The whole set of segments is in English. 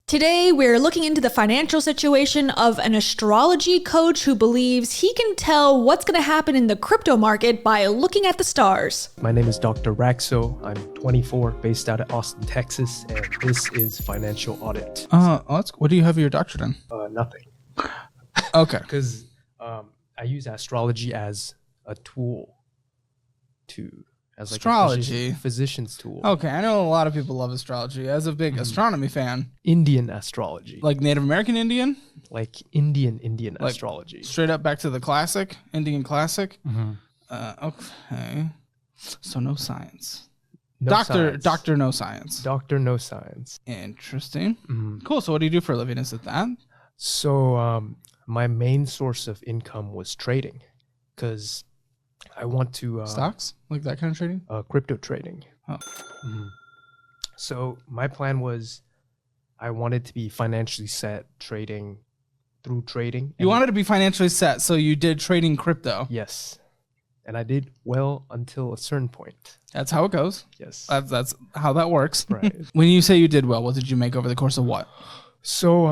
Today, we're looking into the financial situation of an astrology coach who believes he can tell what's going to happen in the crypto market by looking at the stars. My name is Dr. Raxo. I'm 24, based out of Austin, Texas, and this is Financial Audit. What do you have your doctorate in? Nothing. Okay. Because I use astrology as a tool as like Astrology? a physician's tool. Okay, I know a lot of people love astrology. As a big astronomy fan, Indian astrology. like Native American Indian, Like Indian Like, astrology. straight up back to the classic, Indian classic. Okay. So no science. No science. Doctor no science. Doctor no science. Interesting. Cool. So what do you do for a living? Is it that? So my main source of income was trading, because I want to Stocks? Like that kind of trading? crypto trading. Oh. So my plan was I wanted to be financially set through trading. You wanted to be financially set, so you did trading crypto. Yes. And I did well until a certain point. That's how it goes. Yes. That's how that works. Right. When you say you did well, what did you make over the course of what? So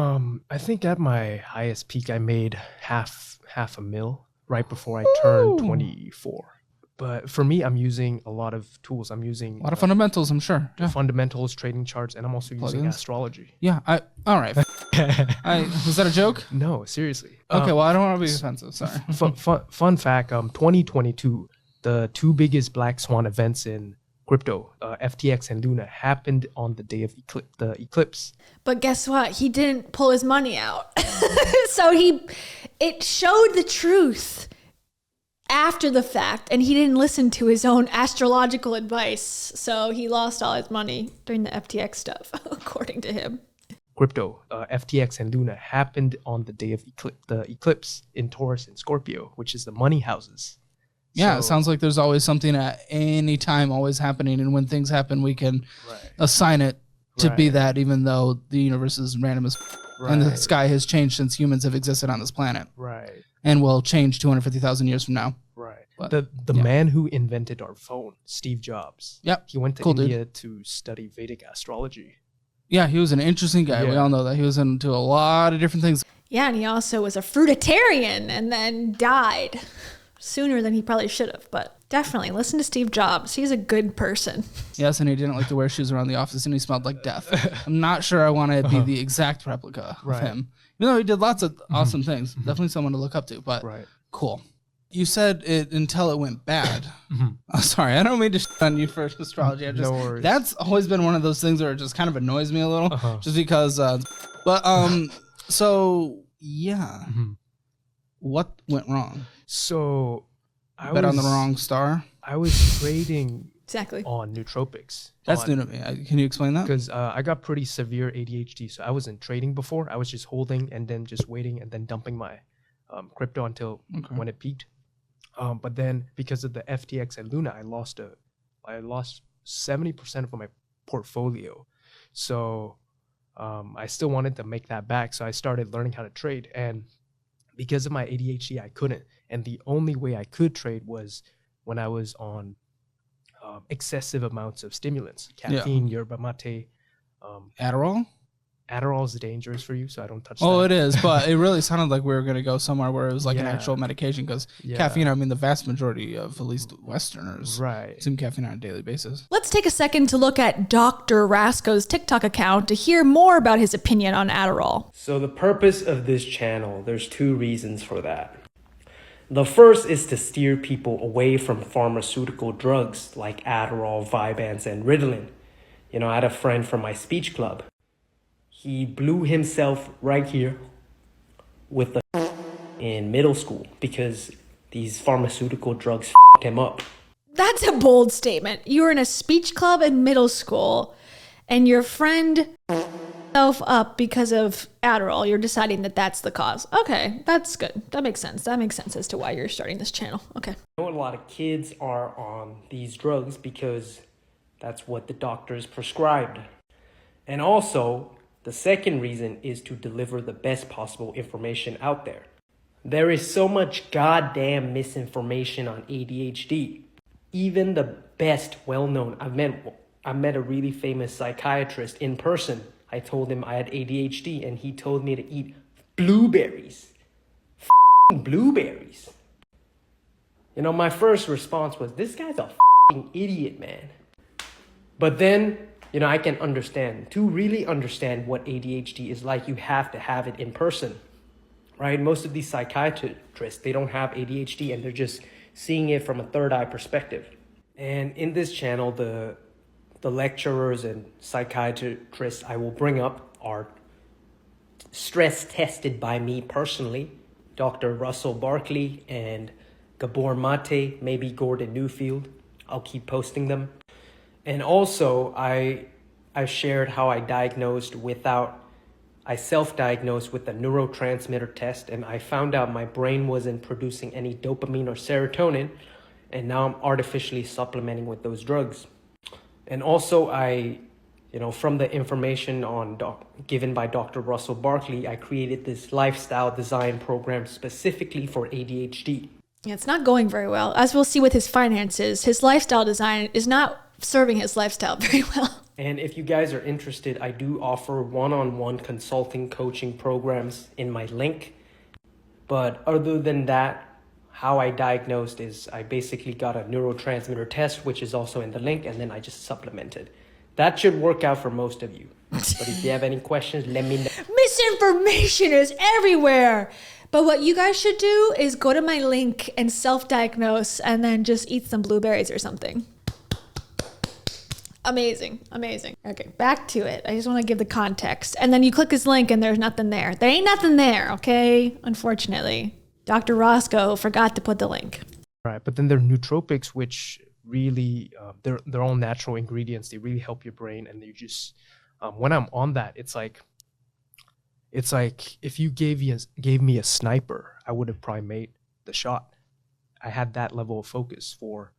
I think at my highest peak I made half a mil right before I turned 24. But for me, I'm using a lot of tools. I'm using A lot of fundamentals, I'm sure. Yeah. fundamentals, trading charts, and I'm also using Plugins. astrology. Yeah. All right. Was that a joke? No, seriously. Okay. Well, I don't want to be offensive. Sorry. Fun fact, 2022, the two biggest black swan events in crypto, FTX and Luna, happened on the day of the eclipse. But guess what? He didn't pull his money out. So it showed the truth after the fact, and he didn't listen to his own astrological advice. So he lost all his money during the FTX stuff, according to him. Crypto, FTX and Luna happened on the day of the eclipse in Taurus and Scorpio, which is the money houses. Yeah, So- it sounds like there's always something at any time always happening, and when things happen, we can assign it to be Right. that, even though the universe is random as and the Right. sky has changed since humans have existed on this planet, Right. and will change 250,000 years from now. Right. But, The man who invented our phone, Steve Jobs. Yep. He went to Cool, dude. India to study Vedic astrology. Yeah, he was an interesting guy. We Yeah. all know that. He was into a lot of different things. Yeah, and he also was a fruitarian and then died sooner than he probably should have. But definitely listen to Steve Jobs. He's a good person. Yes, and he didn't like to wear shoes around the office, and he smelled like death. I'm not sure I want to be the exact replica of him. Even though he did lots of awesome things. Definitely someone to look up to, but Right. cool. You said it until it went bad. Oh, sorry, I don't mean to shit on you for astrology. No worries. That's always been one of those things where it just kind of annoys me a little, just because. So yeah, what went wrong? So I Bet was on the wrong star. I was trading Exactly. on nootropics. That's new to me. Can you explain that? Because I got pretty severe ADHD, so I wasn't trading before. I was just holding and then just waiting and then dumping my crypto until when it peaked. But then because of the FTX and Luna, I lost 70% of my portfolio. So I still wanted to make that back. So I started learning how to trade. And because of my ADHD, I couldn't. And the only way I could trade was when I was on excessive amounts of stimulants, caffeine, yerba mate. Adderall? Adderall is dangerous for you, so I don't touch Oh, that. it is, but it really sounded like we were going to go somewhere where it was like an Yeah. actual medication, because Yeah. caffeine, I mean, the vast majority of at least Westerners Right. consume caffeine on a daily basis. Let's take a second to look at Dr. Rascoe's TikTok account to hear more about his opinion on Adderall. So the purpose of this channel, there's two reasons for that. The first is to steer people away from pharmaceutical drugs like Adderall, Vyvanse, and Ritalin. You know, I had a friend from my speech club. He blew himself right here with the in middle school because these pharmaceutical drugs him up. That's a bold statement. You were in a speech club in middle school and your friend yourself up because of Adderall. You're deciding that that's the cause. Okay, that's good. That makes sense. That makes sense as to why you're starting this channel. Okay. I know a lot of kids are on these drugs because that's what the doctors prescribed. And also, the second reason is to deliver the best possible information out there. There is so much goddamn misinformation on ADHD. Even the best well-known, I met a really famous psychiatrist in person. I I told him I had ADHD, and he told me to eat blueberries. Blueberries. You know, my first response was, this guy's a idiot, man. But then, you know, I can understand. To really understand what ADHD is like, you have to have it in person, right? Most of these psychiatrists, they don't have ADHD, and they're just seeing it from a third eye perspective. And in this channel, the lecturers and psychiatrists I will bring up are stress tested by me personally, Dr. Russell Barkley and Gabor Mate, maybe Gordon Newfield. I'll keep posting them. And also, I shared how I self-diagnosed with a neurotransmitter test, and I found out my brain wasn't producing any dopamine or serotonin, and now I'm artificially supplementing with those drugs. And also, from the information given by Dr. Russell Barkley, I created this lifestyle design program specifically for ADHD. Yeah, it's not going very well. As we'll see with his finances, his lifestyle design is not serving his lifestyle very well. And if you guys are interested, I do offer one-on-one consulting coaching programs in my link. But other than that, how I diagnosed is I basically got a neurotransmitter test, which is also in the link, and then I just supplemented. That should work out for most of you. But if you have any questions, let me know. Misinformation is everywhere. But what you guys should do is go to my link and self-diagnose and then just eat some blueberries or something. Amazing. Okay, back to it. I just want to give the context. And then you click this link and there's nothing there. There ain't nothing there, okay? Unfortunately. Dr. Rascoe forgot to put the link. Right, but then there are nootropics, which really, they're all natural ingredients. They really help your brain, and they just, when I'm on that, it's like if you gave me a sniper, I would have probably made the shot. I had that level of focus for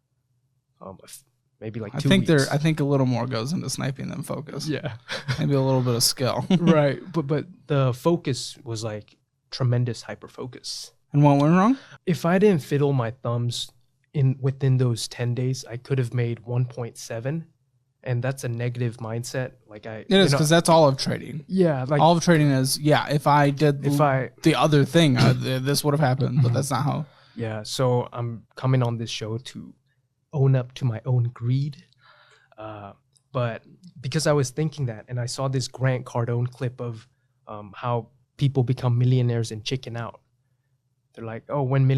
maybe like 2 weeks. I think a little more goes into sniping than focus. Yeah, maybe a little bit of skill. Right, but the focus was like tremendous hyper focus. And what went wrong? If I didn't fiddle my thumbs within those 10 days, I could have made 1.7, and that's a negative mindset. It is, because that's all of trading. Yeah, all of trading is, if I did the other thing, this would have happened, but that's not how. Yeah, so I'm coming on this show to own up to my own greed, but because I was thinking that, and I saw this Grant Cardone clip of how people become millionaires and chicken out. They're like, oh, when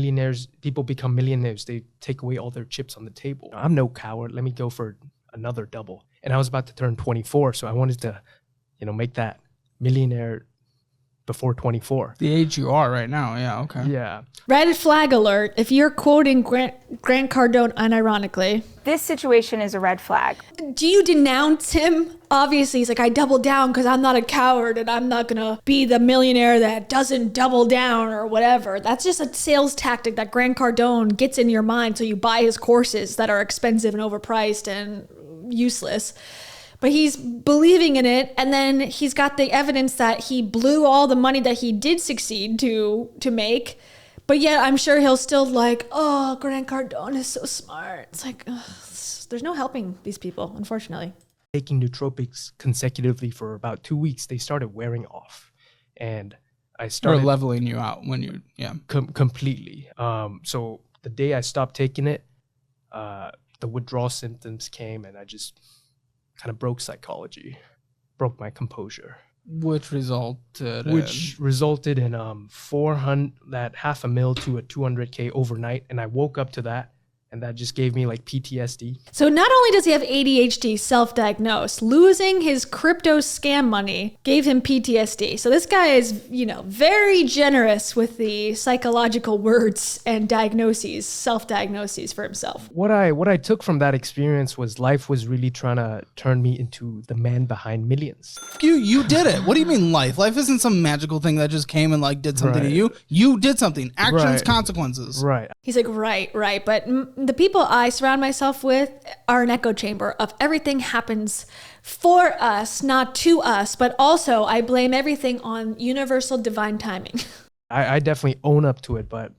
people become millionaires, they take away all their chips on the table. I'm no coward. Let me go for another double. And I was about to turn 24, so I wanted to, make that millionaire before 24. The age you are right now, yeah, okay. Yeah. Red flag alert. If you're quoting Grant Cardone unironically. This situation is a red flag. Do you denounce him? Obviously, he's like, I double down because I'm not a coward and I'm not going to be the millionaire that doesn't double down or whatever. That's just a sales tactic that Grant Cardone gets in your mind so you buy his courses that are expensive and overpriced and useless. But he's believing in it, and then he's got the evidence that he blew all the money that he did succeed to make. But yet I'm sure he'll still oh, Grant Cardone is so smart. It's like, there's no helping these people, unfortunately. Taking nootropics consecutively for about 2 weeks, they started wearing off. And I started... Or leveling you out when you, completely. So the day I stopped taking it, the withdrawal symptoms came, and I just kind of broke my composure. Which resulted in that $500,000 to a $200K overnight, and I woke up to that, and that just gave me PTSD. So not only does he have ADHD self-diagnosed, losing his crypto scam money gave him PTSD. So this guy is, very generous with the psychological words and diagnoses, self-diagnoses for himself. What I took from that experience was life was really trying to turn me into the man behind millions. You did it. What do you mean life? Life isn't some magical thing that just came and did something to you. You did something. Actions, consequences. Right. He's like, right. But the people I surround myself with are an echo chamber of everything happens for us, not to us, but also I blame everything on universal divine timing. I definitely own up to it, but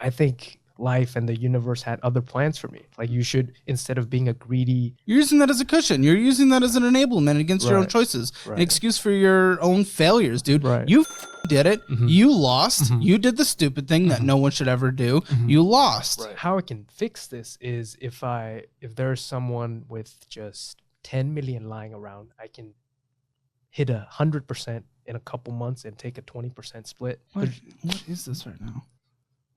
I think life and the universe had other plans for me. Like you should, instead of being a greedy. You're using that as a cushion. You're using that as an enablement against your own choices. An excuse for your own failures, dude. Right. You did it. You lost. You did the stupid thing that no one should ever do. You lost. Right. How I can fix this is if there's someone with just 10 million lying around, I can hit 100% in a couple months and take a 20% split. What is this right now?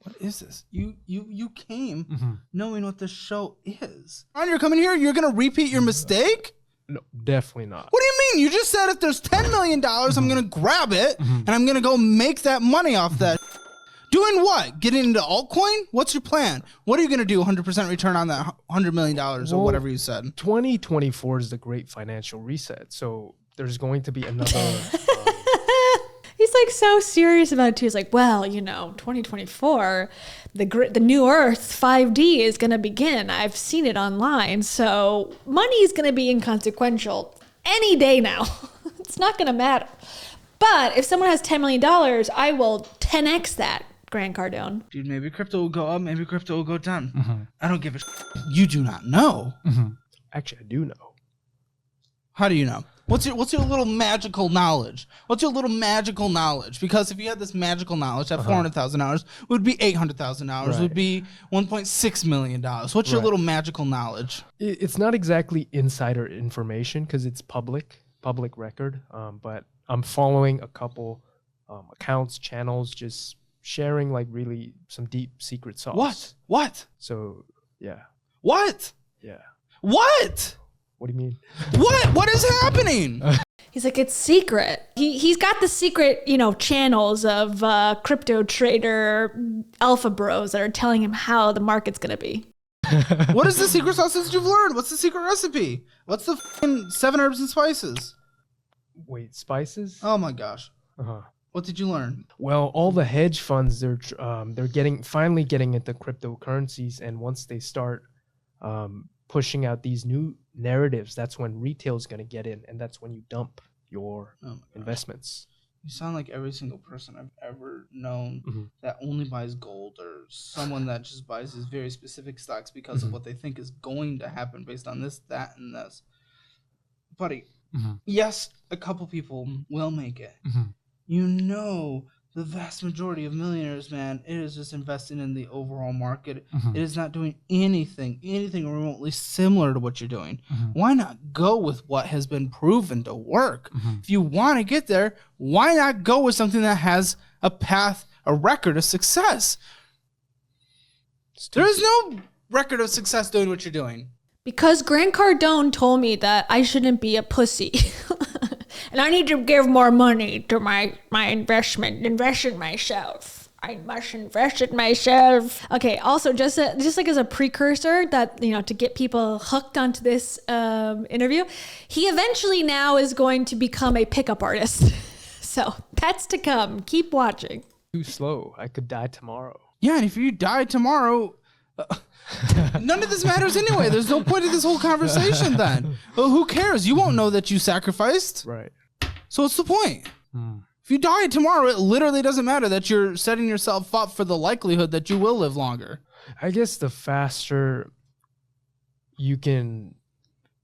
What is this? You came knowing what this show is. And you're coming here, you're gonna repeat your mistake? No, definitely not. What do you mean? You just said if there's $10 million, I'm gonna grab it and I'm gonna go make that money off that. Doing what? Getting into altcoin? What's your plan? What are you gonna do? 100% return on that $100 million or whatever you said. 2024 is the great financial reset. So there's going to be another. He's like so serious about it too. He's like, well, 2024, the new Earth 5D is going to begin. I've seen it online. So money is going to be inconsequential any day now. It's not going to matter. But if someone has $10 million, I will 10x that, Grant Cardone. Dude, maybe crypto will go up. Maybe crypto will go down. I don't give a You do not know. Actually, I do know. How do you know? What's your little magical knowledge? What's your little magical knowledge? Because if you had this magical knowledge, that $400,000 would be $800,000, would be $1.6 million. What's your little magical knowledge? It's not exactly insider information because it's public record. But I'm following a couple accounts, channels, just sharing like really some deep secret sauce. What? So yeah. What? Yeah. What? What do you mean? What is happening? He's like, it's secret. He's got the secret, channels of crypto trader alpha bros that are telling him how the market's going to be. What is the secret sauce that you've learned? What's the secret recipe? What's the 7 herbs and spices? Wait, spices? Oh my gosh. Uh-huh. What did you learn? Well, all the hedge funds, they're finally getting into cryptocurrencies, and once they start pushing out these new narratives, that's when retail is going to get in, and that's when you dump your investments. You sound like every single person I've ever known that only buys gold, or someone that just buys these very specific stocks because of what they think is going to happen based on this, that, and this. Buddy, yes, a couple people will make it. The vast majority of millionaires, man, it is just investing in the overall market. It is not doing anything remotely similar to what you're doing. Why not go with what has been proven to work? If you want to get there, why not go with something that has a path, a record of success? There is no record of success doing what you're doing. Because Grant Cardone told me that I shouldn't be a pussy. And I need to give more money to my investment. Invest in myself. I must invest in myself. Okay, also, just like as a precursor that, to get people hooked onto this interview, he eventually now is going to become a pickup artist. So that's to come. Keep watching. Too slow. I could die tomorrow. Yeah, and if you die tomorrow... none of this matters anyway. There's no point in this whole conversation then. Well, who cares? You won't know that you sacrificed. Right. So what's the point? If you die tomorrow, it literally doesn't matter that you're setting yourself up for the likelihood that you will live longer. I guess the faster you can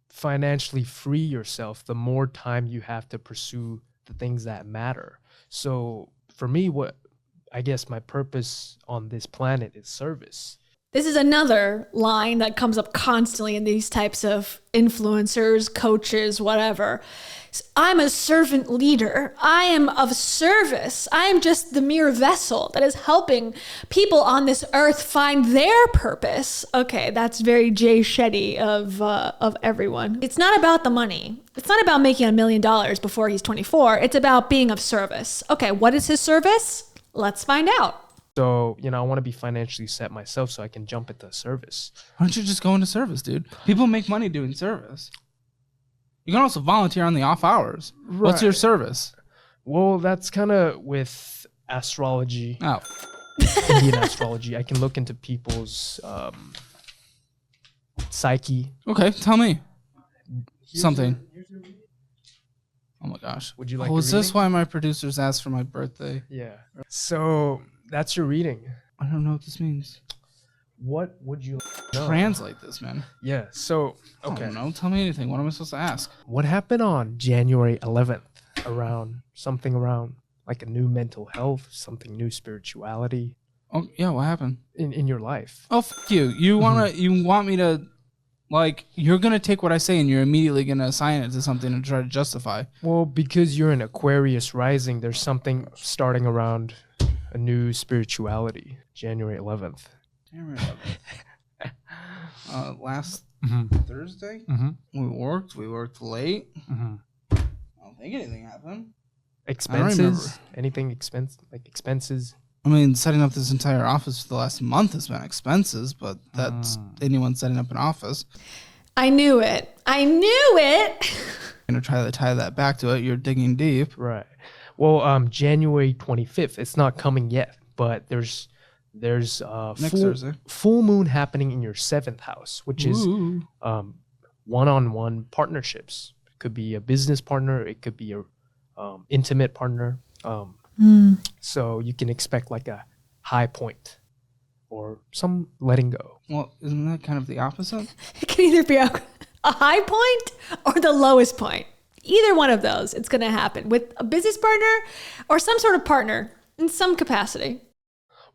financially free yourself, the more time you have to pursue the things that matter. So for me, my purpose on this planet is service. This is another line that comes up constantly in these types of influencers, coaches, whatever. I'm a servant leader. I am of service. I am just the mere vessel that is helping people on this earth find their purpose. Okay, that's very Jay Shetty of everyone. It's not about the money. It's not about making $1 million before he's 24. It's about being of service. Okay, what is his service? Let's find out. So, I want to be financially set myself so I can jump into service. Why don't you just go into service, dude? People make money doing service. You can also volunteer on the off hours. Right. What's your service? Well, that's kind of with astrology. Oh. Indian astrology. I can look into people's psyche. Okay, tell me. Something. Oh my gosh. Would you like is this why my producers asked for my birthday? Yeah. So that's your reading. I don't know what this means. What would you know? Translate this, man. Yeah. So I okay. don't know. Tell me anything. What am I supposed to ask? What happened on January 11th? Around like a new mental health, something new spirituality Oh yeah, what happened? in your life. Oh you. You want me to, like, you're gonna take what I say and you're immediately gonna assign it to something and try to justify. Well, because you're in Aquarius rising, there's something starting around a new spirituality. January 11th. Last Thursday, we worked late. I don't think anything happened. Expenses? Anything expenses? I mean, setting up this entire office for the last month has been expenses, but that's anyone setting up an office. I knew it. I'm Gonna try to tie that back to it. You're digging deep. Right. Well, January 25th. It's not coming yet, but there's Next Thursday. full moon happening in your 7th house, which is one-on-one partnerships. It could be a business partner. It could be a intimate partner. So you can expect like a high point or some letting go. Well, isn't that kind of the opposite? It can either be a high point or the lowest point. Either one of those, it's going to happen with a business partner or some sort of partner in some capacity.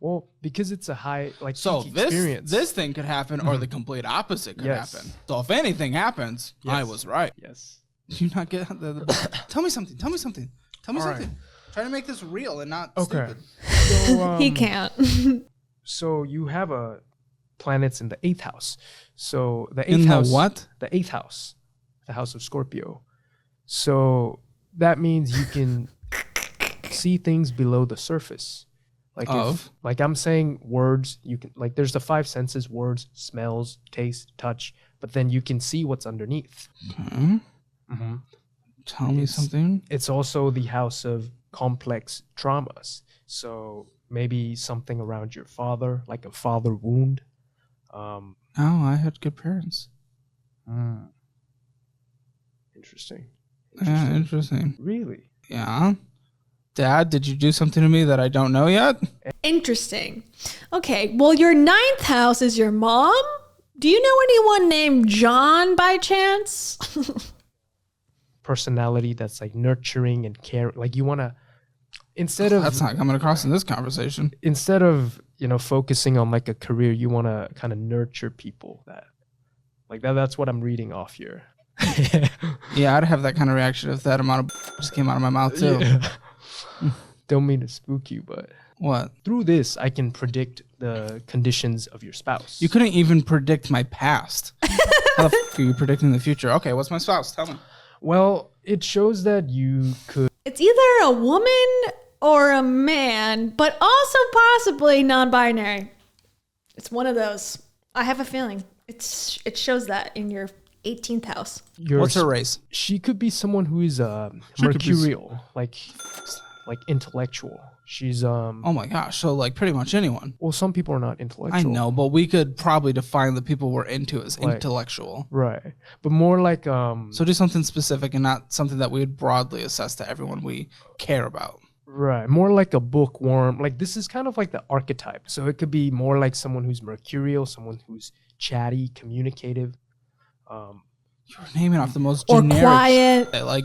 Well, because it's a high So peak experience. this thing could happen, or the complete opposite could happen. So if anything happens, I was right. Yes. Do you not get the Tell me something. right. Try to make this real and not Okay. stupid. So, He can't. so you have planets in the 8th house. So the 8th In the house. what? The 8th house. The house of Scorpio. So that means you can see things below the surface. Like I'm saying words, you can, like, there's the 5 senses: words, smells, taste, touch, but then you can see what's underneath. Tell me something. It's also the house of complex traumas. So maybe something around your father, like a father wound. Oh, I had good parents. Interesting. Yeah, interesting. Really? Yeah. Dad, did you do something to me that I don't know yet? Interesting. Okay, well, your 9th house is your mom. Do you know anyone named John by chance? Personality that's like nurturing and caring. Like you want to, instead of That's not coming across in this conversation. instead of focusing on like a career, you want to kind of nurture people. That's what I'm reading off here. Yeah, I'd have that kind of reaction if that amount of just came out of my mouth too. Yeah. Don't mean to spook you, but What? through this I can predict the conditions of your spouse. You couldn't even predict my past. How the f*** are you predicting the future? Okay, what's my spouse? Tell me. Well, it shows that you could. It's either a woman or a man, but also possibly non-binary. It's one of those. I have a feeling. It shows that in your 18th house. What's her race? She could be someone who is She could be mercurial, like intellectual. She's Oh my gosh, so like pretty much anyone. well, some people are not intellectual. I know, but we could probably define the people we're into as Like- intellectual. Right, but more like So do something specific and not something that we would broadly assess to everyone we care about. right, more like a bookworm. Like this is kind of like the archetype. So it could be more like someone who's mercurial, someone who's chatty, communicative. You're naming off the most Or generic quiet. shit that, like,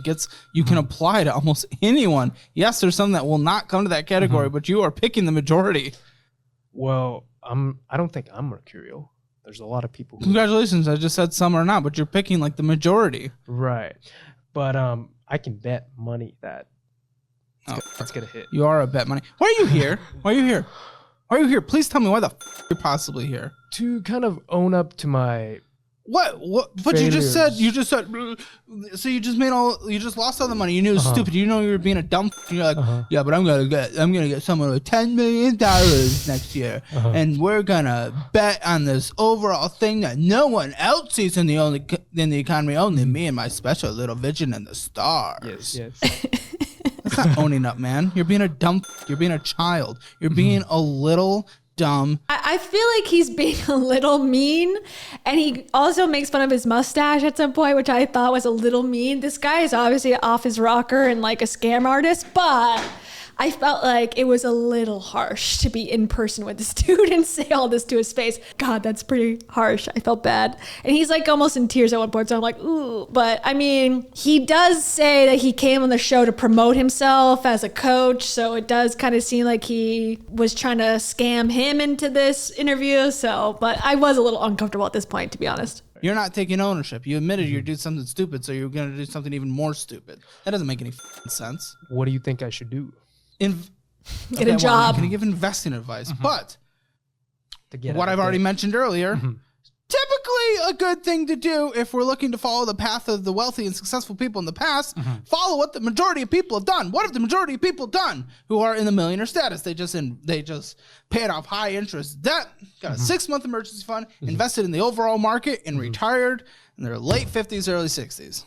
you can apply to almost anyone. Yes, there's some that will not come to that category, but you are picking the majority. Well, I don't think I'm mercurial. There's a lot of people who Congratulations, I just said some are not, but you're picking like the majority. right. But I can bet money that it's gonna hit. You are a bet money. Why are you here? Why are you here? Why are you here? Please tell me why the f*** you're possibly here. To kind of own up to my What? But you just said. Failures. So you just lost all the money. You knew it was stupid. You know you were being a dumb. You're like, yeah, but I'm gonna get someone with $10 million next year, and we're gonna bet on this overall thing that no one else sees in the economy. Only me and my special little vision in the stars. yes. That's not owning up, man. You're being a dumb. You're being a child. You're being a little dumb. I feel like he's being a little mean, and he also makes fun of his mustache at some point, which I thought was a little mean. This guy is obviously off his rocker and like a scam artist, but I felt like it was a little harsh to be in person with this dude and say all this to his face. God, that's pretty harsh. I felt bad. And he's like almost in tears at one point. So I'm like, ooh. But I mean, he does say that he came on the show to promote himself as a coach. So it does kind of seem like he was trying to scam him into this interview. So, but I was a little uncomfortable at this point, to be honest. You're not taking ownership. You admitted you did something stupid, so you're going to do something even more stupid. That doesn't make any sense. What do you think I should do? Get a job. I'm going to give investing advice, but To get what out I've of already debt? mentioned earlier, typically a good thing to do if we're looking to follow the path of the wealthy and successful people in the past, follow what the majority of people have done. What have the majority of people done who are in the millionaire status? They just paid off high interest debt, got a 6-month emergency fund, invested in the overall market, and retired in their late 50s, early 60s.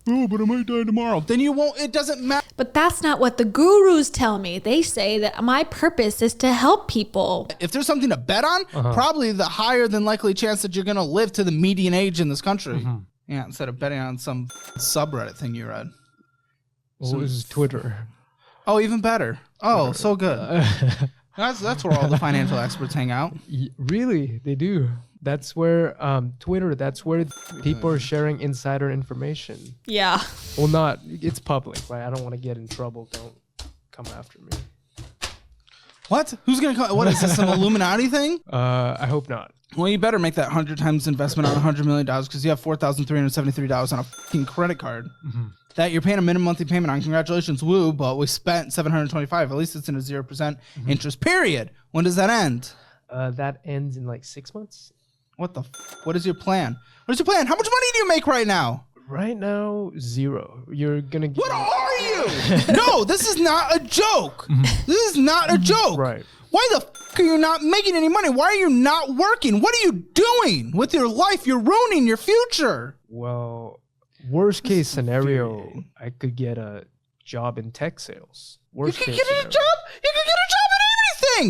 Oh, but I might die tomorrow. Then you won't. It doesn't matter. But that's not what the gurus tell me. They say that my purpose is to help people. If there's something to bet on, probably the higher than likely chance that you're going to live to the median age in this country. Yeah, instead of betting on some subreddit thing you read. Well, this is Twitter. Oh, even better. Oh, so good. That's where all the financial experts hang out. Really? They do. That's where Twitter, that's where people are sharing insider information. Yeah. Well, not, it's public, right? I don't want to get in trouble. Don't come after me. What? Who's going to come? What is this, some Illuminati thing? I hope not. Well, you better make that 100 times investment on $100 million because you have $4,373 on a fucking credit card that you're paying a minimum monthly payment on. Congratulations, woo, but we spent $725. At least it's in a 0% interest period. When does that end? That ends in like 6 months. What the What is your plan? What is your plan? How much money do you make right now? Right now, 0. You're going to get... What are you? No, this is not a joke. This is not a joke. Right. Why the are you not making any money? Why are you not working? What are you doing with your life? You're ruining your future. Well, worst case scenario, I could get a job in tech sales. Worst You could case get a scenario. job. You could get a job in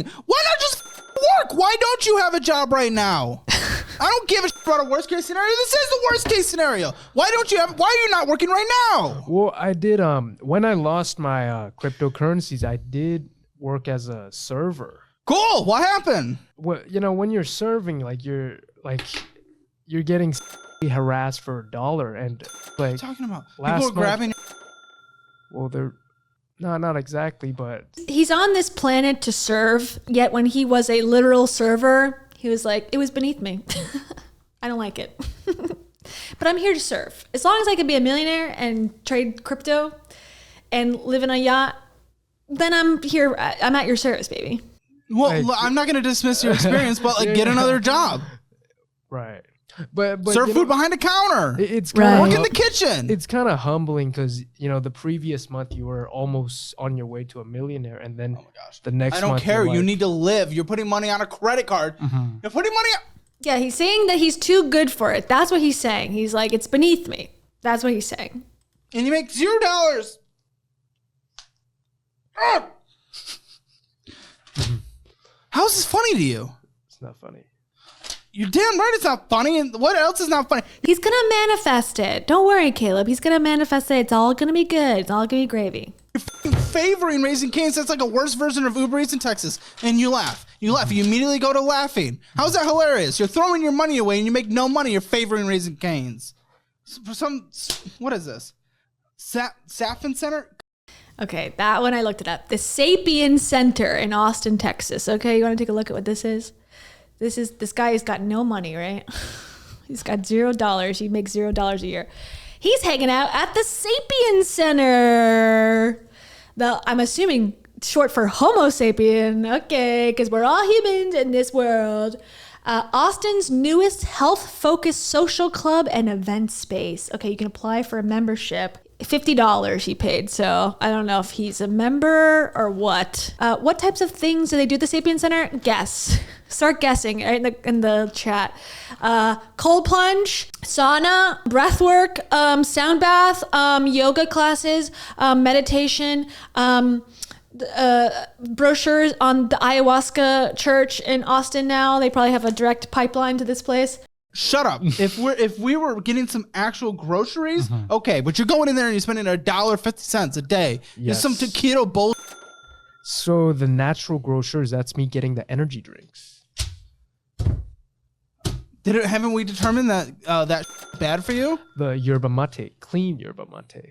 anything. Why not just work? Why don't you have a job right now? I don't give a shit about a worst case scenario. This is the worst case scenario. Why are you not working right now? Well, I did, when I lost my cryptocurrencies, I did work as a server. Cool. What happened? Well, you know, when you're serving, you're getting harassed for $1 and What are you like, talking about? last People are grabbing. well, they're not exactly, but He's on this planet to serve, yet when he was a literal server, he was like, it was beneath me. I don't like it. But I'm here to serve. As long as I can be a millionaire and trade crypto and live in a yacht, then I'm here. I'm at your service, baby. Well, Like- look, I'm not going to dismiss your experience, but like, get another job. right. But Serve you food know, behind a counter. It's Right. kind Work of in the kitchen. It's kind of humbling because you know the previous month you were almost on your way to a millionaire, and then the next I don't month care. you're You like, need to live. You're putting money on a credit card. You're putting money on. Yeah, he's saying that he's too good for it. That's what he's saying. He's like, it's beneath me. That's what he's saying. And you make $0. Ah! How is this funny to you? It's not funny. You're damn right it's not funny. And what else is not funny? He's going to manifest it. Don't worry, Caleb. He's going to manifest it. It's all going to be good. It's all going to be gravy. You're f***ing favoring Raising Cane's. That's like a worse version of Uber Eats in Texas. And you laugh. You laugh. You immediately go to laughing. How's that hilarious? You're throwing your money away and you make no money. You're favoring Raising Cane's. For some, what is this? Saffin Center? Okay, that one I looked it up. The Sapien Center in Austin, Texas. Okay, you want to take a look at what this is? This guy has got no money, right? He's got $0. He makes $0 a year. He's hanging out at the Sapien Center. I'm assuming short for Homo sapien. Okay, because we're all humans in this world. Austin's newest health-focused social club and event space. Okay, you can apply for a membership. $50 he paid, so I don't know if he's a member or what. What types of things do they do at the Sapien Center? Guess. Start guessing right in the chat. Cold plunge, sauna, breath work, sound bath, yoga classes, meditation, brochures on the ayahuasca church in Austin now. They probably have a direct pipeline to this place. Shut up. If we were getting some actual groceries, okay, but you're going in there and you're spending $1.50 a day. Yes. There's some keto bull. So the natural grocers, that's me getting the energy drinks. Haven't we determined that that's bad for you? The yerba mate, clean yerba mate.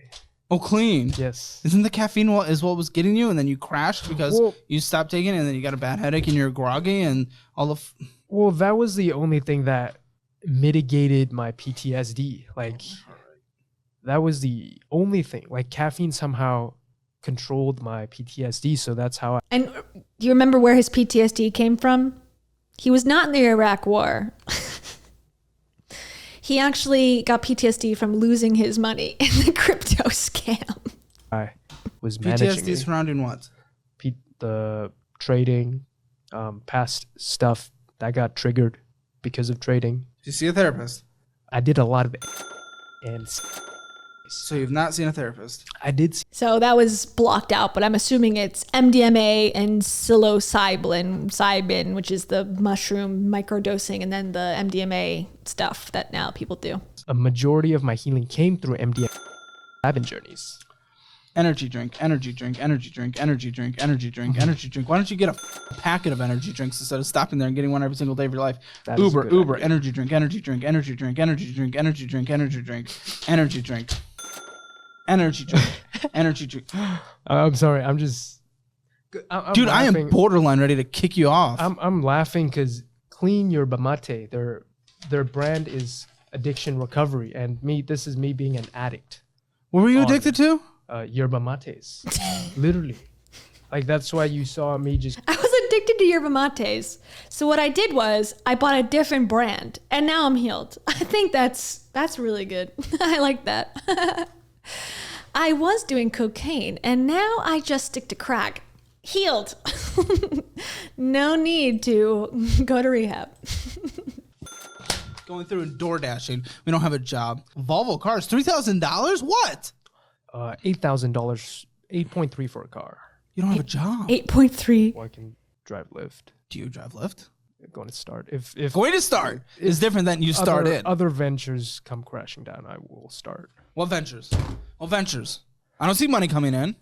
Oh, clean. Yes. Isn't the caffeine what was getting you, and then you crashed because Well- you stopped taking it, and then you got a bad headache and you're groggy and all the. Well, that was the only thing that mitigated my PTSD. Like, that was the only thing. Like, caffeine somehow controlled my PTSD, so that's how I. And do you remember where his PTSD came from? He was not in the Iraq War. He actually got PTSD from losing his money in the crypto scam. I was managing PTSD it. surrounding what? The trading, past stuff that got triggered because of trading. Did you see a therapist? I did a lot of it, and So you've not seen a therapist. I did see So that was blocked out, but I'm assuming it's MDMA and psilocybin, which is the mushroom microdosing, and then the MDMA stuff that now people do. a majority of my healing came through MDMA journeys. Energy drink, energy drink, energy drink, energy drink, energy drink, energy drink. Why don't you get a packet of energy drinks instead of stopping there and getting one every single day of your life? That is a Uber, good Uber, idea. energy drink, energy drink, energy drink, energy drink, energy drink, energy drink, energy drink, energy drink, energy drink. I'm sorry. I'm just, I'm Dude, I am laughing. borderline ready to kick you off. I'm laughing because Clean Yerba Mate, their brand is addiction recovery, and this is me being an addict. What were you addicted to? Yerba mates, literally. Like, that's why you saw me just. I was addicted to yerba mates. So what I did was I bought a different brand, and now I'm healed. I think that's really good. I like that. I was doing cocaine, and now I just stick to crack. Healed. No need to go to rehab. Going through and door dashing. We don't have a job. Volvo cars, $3,000? What? $8,000, 8.3 for a car. You don't have a job. 8.3. Well, I can drive Lyft. Do you drive Lyft? Going to start. If Going to start is different than you start it. other ventures come crashing down, I will start. What ventures? What ventures? I don't see money coming in.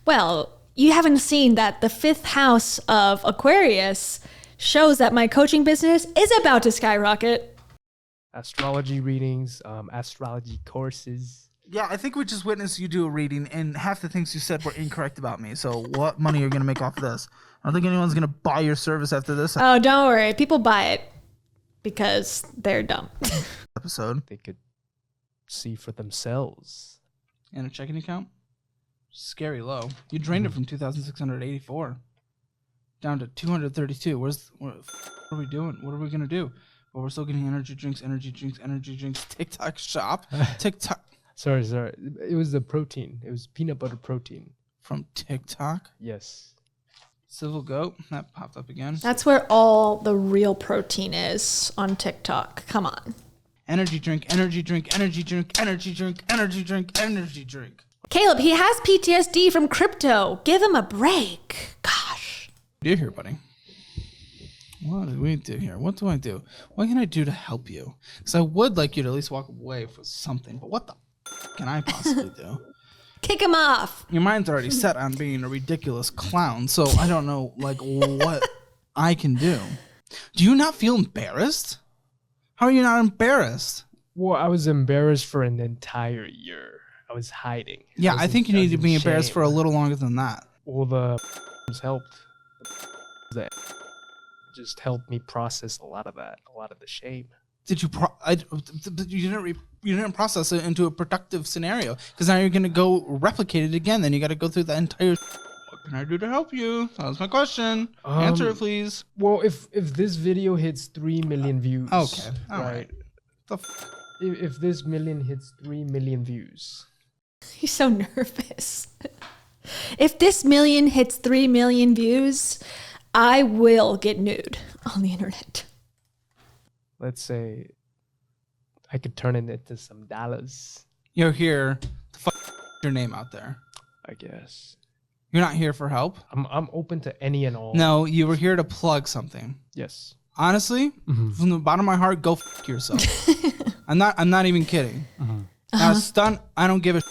Well, you haven't seen that the fifth house of Aquarius shows that my coaching business is about to skyrocket. Astrology readings, astrology courses. Yeah, I think we just witnessed you do a reading, and half the things you said were incorrect about me. So what money are you going to make off of this? I don't think anyone's going to buy your service after this Oh, don't worry. People buy it because they're dumb. episode. They could see for themselves. And a checking account? Scary low. You drained it from 2,684 down to 232. What are we doing? What are we going to do? Well, we're still getting energy drinks, TikTok shop. TikTok. Sorry. It was the protein. It was peanut butter protein. From TikTok. Yes. Civil Goat. That popped up again. That's where all the real protein is on TikTok. Come on. Energy drink, energy drink, energy drink, energy drink, energy drink, energy drink. Caleb, he has PTSD from crypto. Give him a break. Gosh. What do you here, buddy? What do we do here? What do I do? What can I do to help you? Because I would like you to at least walk away with something, but what the can I possibly do? Kick him off. Your mind's already set on being a ridiculous clown, so I don't know like what I can do. Do you not feel embarrassed? How are you not embarrassed? Well, I was embarrassed for an entire year. I was hiding. Yeah, was I think you was need to in be embarrassed shame. for a little longer than that. Well, the helped. That just helped me process a lot of the shame. Did you? You didn't process it into a productive scenario because now you're gonna go replicate it again. Then you got to go through the entire. What can I do to help you? That was my question. Answer it, please. Well, if this video hits 3 million views, Okay, all right. If this million hits 3 million views, He's so nervous. If this million hits 3 million views, I will get nude on the internet. let's say I could turn it into some dollars, You're here to your name out there. I guess. You're not here for help. I'm open to any and all. No, you were here to plug something. Yes. honestly, from the bottom of my heart, go f yourself. I'm not even kidding. Now, stunt, I don't give a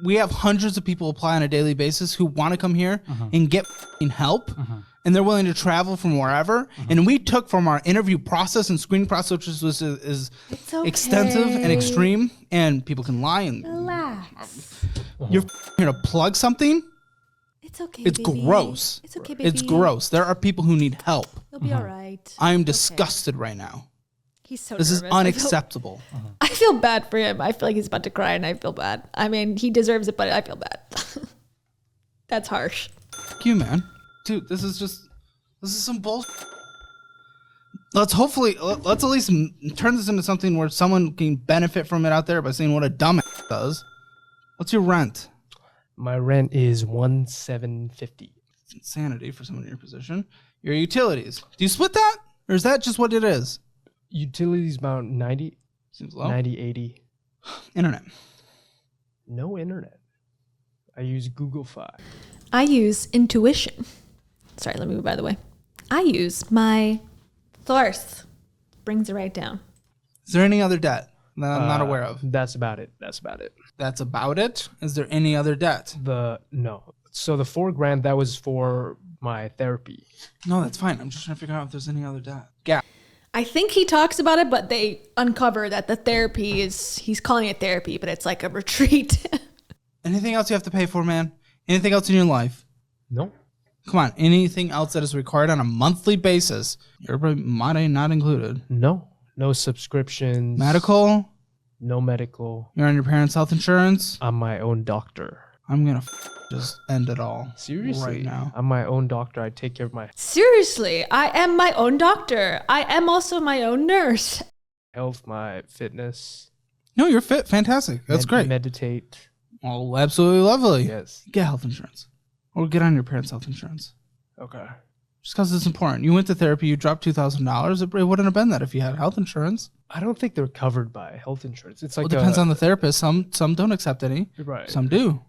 We have hundreds of people apply on a daily basis who want to come here and get help, and they're willing to travel from wherever. And we took from our interview process and screening process, which is extensive and extreme, and people can lie and Relax. You're here to plug something. It's okay, It's baby. gross. It's okay, baby. It's gross. There are people who need help. You'll be all right. I am disgusted right now. He's so This is nervous. unacceptable. I feel bad for him. I feel like he's about to cry, and I feel bad. I mean, he deserves it, but I feel bad. That's harsh. Fuck you, man. Dude, this is some bullshit. Let's at least turn this into something where someone can benefit from it out there by seeing what a dumbass does. What's your rent? My rent is $1,750. It's insanity for someone in your position. Your utilities. Do you split that? Or is that just what it is? Utilities about 90. Seems low. 90, 80. Internet. No internet. I use Google Fi. I use intuition. Sorry, let me move out of the way. I use my Thorth. Brings it right down. Is there any other debt that I'm not aware of? That's about it. That's about it? Is there any other debt? No. So the $4,000, that was for my therapy. No, that's fine. I'm just trying to figure out if there's any other debt. Gap. I think he talks about it, but they uncover that the therapy he's calling it therapy, but it's like a retreat. Anything else you have to pay for, man? Anything else in your life? No. Come on. Anything else that is required on a monthly basis? Everybody, money not included. No subscriptions. Medical? No medical. You're on your parents' health insurance? I'm my own doctor. I'm going to just end it all. Seriously? Right now. I'm my own doctor. I take care of my Seriously, I am my own doctor. I am also my own nurse. health, my fitness. No, you're fit. Fantastic. That's great. Meditate. Oh, absolutely lovely. Yes. Get health insurance. Or get on your parents' health insurance. Okay. Just because it's important. You went to therapy, you dropped $2,000. It wouldn't have been that if you had health insurance. I don't think they're covered by health insurance. It's like Well, it depends on the therapist. Some don't accept any. Right. Some do.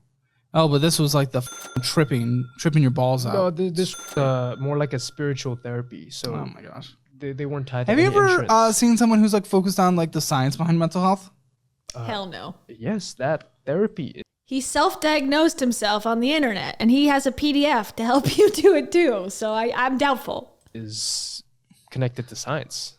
Oh, but this was like the tripping your balls out. No, this more like a spiritual therapy. So Oh my gosh. they weren't tied to Have you any ever insurance. seen someone who's like focused on like the science behind mental health? Hell no. Yes, that therapy He self-diagnosed himself on the internet, and he has a PDF to help you do it too. So I'm doubtful. is connected to science.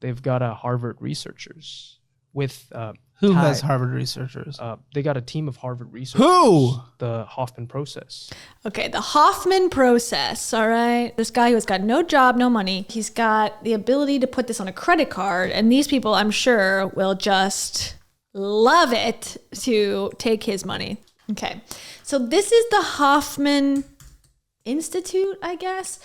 They've got Harvard researchers with Who Ty. has Harvard researchers? They got a team of Harvard researchers. Who? The Hoffman process. Okay, the Hoffman process, all right? This guy who has got no job, no money, he's got the ability to put this on a credit card, and these people, I'm sure, will just love it to take his money. Okay, so this is the Hoffman Institute, I guess.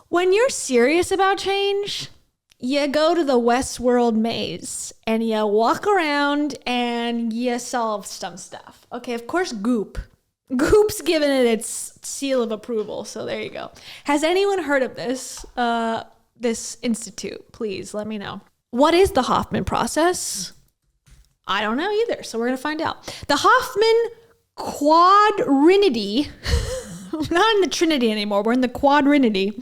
When you're serious about change, you go to the Westworld maze and you walk around and you solve some stuff. Okay, of course, Goop's given it its seal of approval, so there you go. Has anyone heard of this this institute? Please let me know. What is the Hoffman process? I don't know either, so we're going to find out. The Hoffman quadrinity, we're not in the Trinity anymore, we're in the quadrinity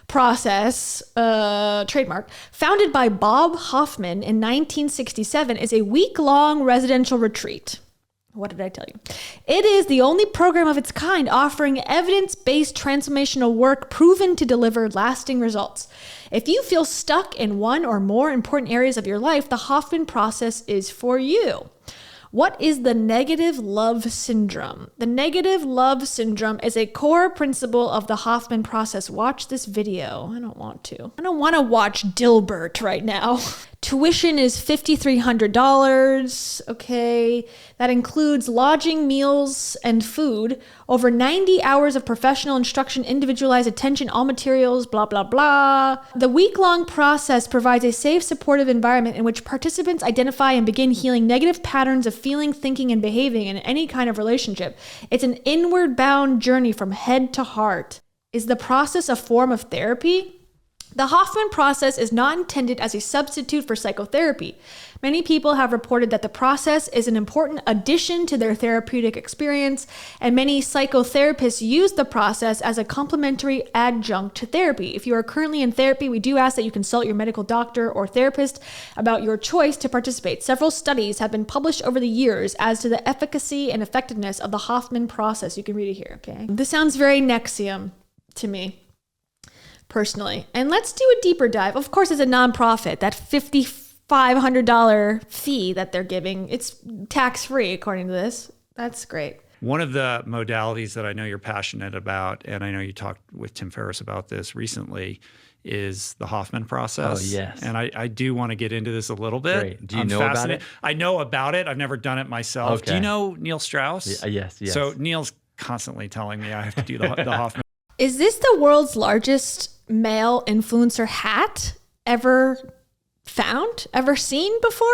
process, trademark, founded by Bob Hoffman in 1967, is a week-long residential retreat. What did I tell you? It is the only program of its kind offering evidence-based transformational work proven to deliver lasting results. If you feel stuck in one or more important areas of your life, the Hoffman process is for you. What is the negative love syndrome? The negative love syndrome is a core principle of the Hoffman process. Watch this video. I don't want to. I don't want to watch Dilbert right now. Tuition is $5,300. Okay. That includes lodging, meals, and food. Over 90 hours of professional instruction, individualized attention, all materials, blah, blah, blah. The week-long process provides a safe, supportive environment in which participants identify and begin healing negative patterns of feeling, thinking, and behaving in any kind of relationship. It's an inward-bound journey from head to heart. Is the process a form of therapy? The Hoffman process is not intended as a substitute for psychotherapy. Many people have reported that the process is an important addition to their therapeutic experience, and many psychotherapists use the process as a complementary adjunct to therapy. If you are currently in therapy, we do ask that you consult your medical doctor or therapist about your choice to participate. Several studies have been published over the years as to the efficacy and effectiveness of the Hoffman process. You can read it here, okay? This sounds very NXIVM to me, personally. And let's do a deeper dive. Of course, it's a nonprofit. That $5,500 fee that they're giving, it's tax-free according to this. That's great. One of the modalities that I know you're passionate about, and I know you talked with Tim Ferriss about this recently, is the Hoffman process. Oh, yes. And I do want to get into this a little bit. Great. Do you know about it? I know about it. I've never done it myself. Okay. Do you know Neil Strauss? Yes. So Neil's constantly telling me I have to do the Hoffman. Is this the world's largest male influencer hat ever found, ever seen before?